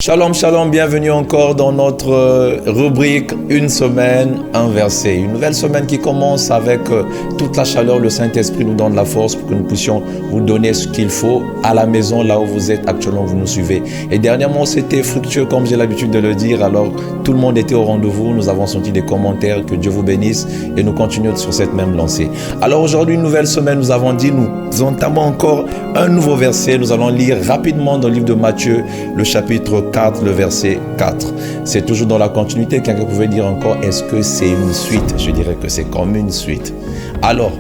Shalom, shalom, bienvenue encore dans notre rubrique Une semaine, un verset. Une nouvelle semaine qui commence avec toute la chaleur. Le Saint-Esprit nous donne la force pour que nous puissions vous donner ce qu'il faut à la maison, là où vous êtes actuellement, vous nous suivez. Et dernièrement, c'était fructueux, comme j'ai l'habitude de le dire. Alors, tout le monde était au rendez-vous. Nous avons senti des commentaires. Que Dieu vous bénisse. Et nous continuons sur cette même lancée. Alors, aujourd'hui, une nouvelle semaine, nous avons dit, nous entamons encore un nouveau verset. Nous allons lire rapidement dans le livre de Matthieu, le chapitre 4, le verset 4. C'est toujours dans la continuité. Quelqu'un pouvait dire encore, est-ce que c'est une suite? Je dirais que c'est comme une suite. Alors,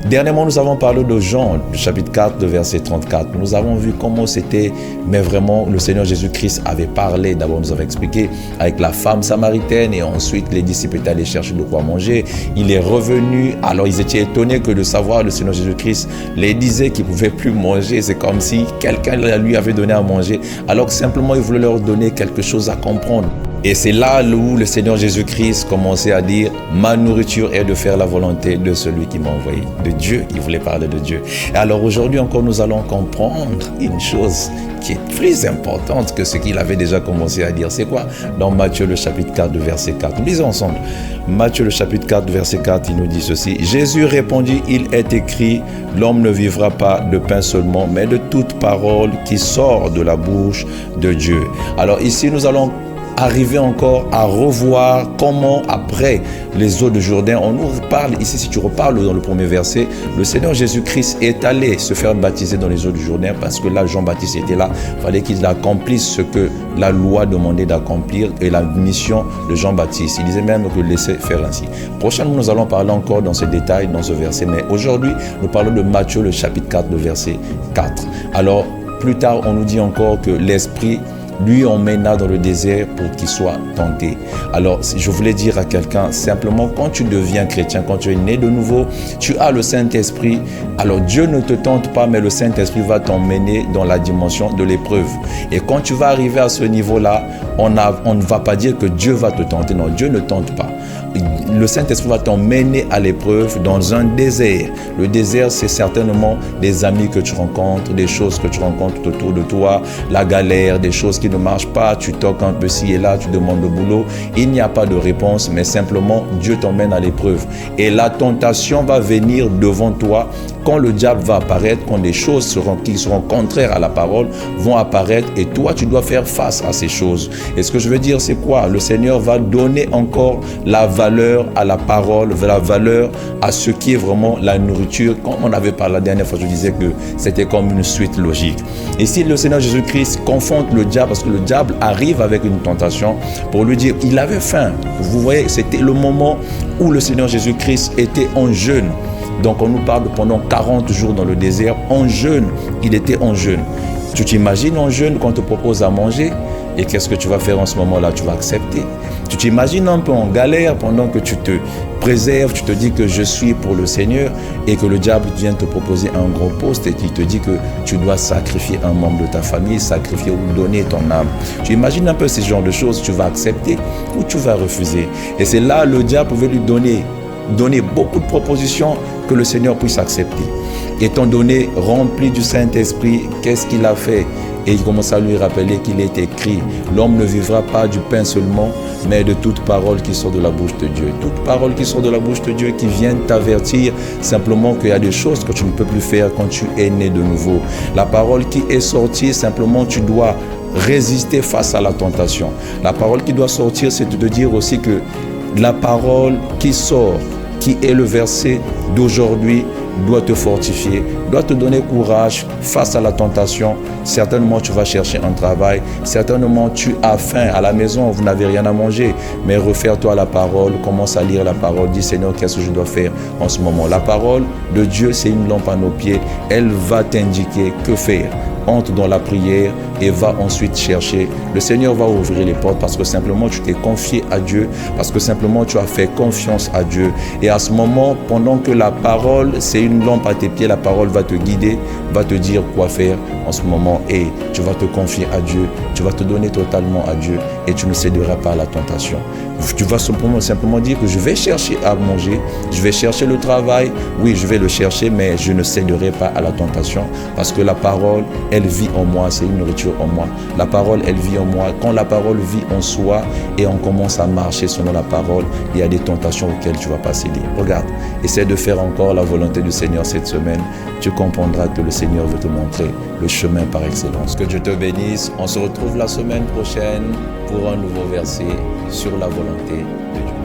dernièrement, nous avons parlé de Jean, le chapitre 4, le verset 34. Nous avons vu comment c'était, mais vraiment, le Seigneur Jésus-Christ avait parlé. D'abord, nous avons expliqué avec la femme samaritaine et ensuite, les disciples étaient allés chercher de quoi manger. Il est revenu. Alors, ils étaient étonnés que de savoir le Seigneur Jésus-Christ les disait qu'ils ne pouvaient plus manger. C'est comme si quelqu'un lui avait donné à manger. Alors que simplement, il voulait leur donner quelque chose à comprendre. Et c'est là où le Seigneur Jésus-Christ commençait à dire « Ma nourriture est de faire la volonté de celui qui m'a envoyé », de Dieu, il voulait parler de Dieu. Et alors aujourd'hui encore, nous allons comprendre une chose qui est plus importante que ce qu'il avait déjà commencé à dire. C'est quoi? Dans Matthieu le chapitre 4, verset 4. Nous lisons ensemble. Matthieu le chapitre 4, verset 4, il nous dit ceci. « Jésus répondit, il est écrit, l'homme ne vivra pas de pain seulement, mais de toute parole qui sort de la bouche de Dieu. » Alors ici, nous allons arriver encore à revoir comment après les eaux de Jourdain, on nous parle ici, si tu reparles dans le premier verset, le Seigneur Jésus-Christ est allé se faire baptiser dans les eaux de Jourdain parce que là Jean-Baptiste était là, il fallait qu'il accomplisse ce que la loi demandait d'accomplir et la mission de Jean-Baptiste. Il disait même que laissez faire ainsi. Prochainement, nous allons parler encore dans ce détail, dans ce verset, mais aujourd'hui, nous parlons de Matthieu, le chapitre 4, le verset 4. Alors, plus tard, on nous dit encore que l'Esprit lui emmena dans le désert pour qu'il soit tenté. Alors, je voulais dire à quelqu'un, simplement, quand tu deviens chrétien, quand tu es né de nouveau, tu as le Saint-Esprit. Alors, Dieu ne te tente pas, mais le Saint-Esprit va t'emmener dans la dimension de l'épreuve. Et quand tu vas arriver à ce niveau-là, on ne va pas dire que Dieu va te tenter. Non, Dieu ne tente pas. Le Saint-Esprit va t'emmener à l'épreuve dans un désert. Le désert, c'est certainement des amis que tu rencontres, des choses que tu rencontres autour de toi, la galère, des choses qui ne marchent pas, tu toques un peu ci et là, tu demandes le boulot. Il n'y a pas de réponse, mais simplement Dieu t'emmène à l'épreuve. Et la tentation va venir devant toi quand le diable va apparaître, quand des choses qui seront contraires à la parole vont apparaître et toi, tu dois faire face à ces choses. Et ce que je veux dire, c'est quoi? Le Seigneur va donner encore la valeur à la parole, la valeur à ce qui est vraiment la nourriture. Comme on avait parlé la dernière fois, je disais que c'était comme une suite logique. Et si le Seigneur Jésus-Christ confronte le diable, parce que le diable arrive avec une tentation pour lui dire, il avait faim. Vous voyez, c'était le moment où le Seigneur Jésus-Christ était en jeûne. Donc on nous parle de pendant 40 jours dans le désert, en jeûne, il était en jeûne. Tu t'imagines en jeûne quand on te propose à manger? Et qu'est-ce que tu vas faire en ce moment-là? Tu vas accepter. Tu t'imagines un peu en galère pendant que tu te préserves, tu te dis que je suis pour le Seigneur et que le diable vient te proposer un gros poste et qu'il te dit que tu dois sacrifier un membre de ta famille, sacrifier ou donner ton âme. Tu imagines un peu ce genre de choses, tu vas accepter ou tu vas refuser. Et c'est là le diable pouvait lui donner beaucoup de propositions que le Seigneur puisse accepter. Étant donné rempli du Saint-Esprit, qu'est-ce qu'il a fait? Et il commence à lui rappeler qu'il est écrit, l'homme ne vivra pas du pain seulement, mais de toute parole qui sort de la bouche de Dieu. Toute parole qui sort de la bouche de Dieu, qui vient t'avertir simplement qu'il y a des choses que tu ne peux plus faire quand tu es né de nouveau. La parole qui est sortie, simplement tu dois résister face à la tentation. La parole qui doit sortir, c'est de dire aussi que la parole qui sort, qui est le verset d'aujourd'hui, doit te fortifier, doit te donner courage face à la tentation. Certainement, tu vas chercher un travail. Certainement, tu as faim à la maison, vous n'avez rien à manger. Mais réfère-toi à la parole, commence à lire la parole. Dis, Seigneur, qu'est-ce que je dois faire en ce moment? La parole de Dieu, c'est une lampe à nos pieds. Elle va t'indiquer que faire. Entre dans la prière et va ensuite chercher. Le Seigneur va ouvrir les portes parce que simplement tu t'es confié à Dieu, parce que simplement tu as fait confiance à Dieu. Et à ce moment, pendant que la parole, c'est une lampe à tes pieds, la parole va te guider, va te dire quoi faire en ce moment. Et tu vas te confier à Dieu, tu vas te donner totalement à Dieu et tu ne céderas pas à la tentation. Tu vas simplement dire que je vais chercher à manger, je vais chercher le travail, oui, je vais le chercher, mais je ne céderai pas à la tentation parce que la parole, elle vit en moi, c'est une nourriture en moi. La parole, elle vit en moi. Quand la parole vit en soi et on commence à marcher selon la parole, il y a des tentations auxquelles tu vas passer libre. Regarde, essaie de faire encore la volonté du Seigneur cette semaine. Tu comprendras que le Seigneur veut te montrer le chemin par excellence. Que Dieu te bénisse. On se retrouve la semaine prochaine pour un nouveau verset sur la volonté de Dieu.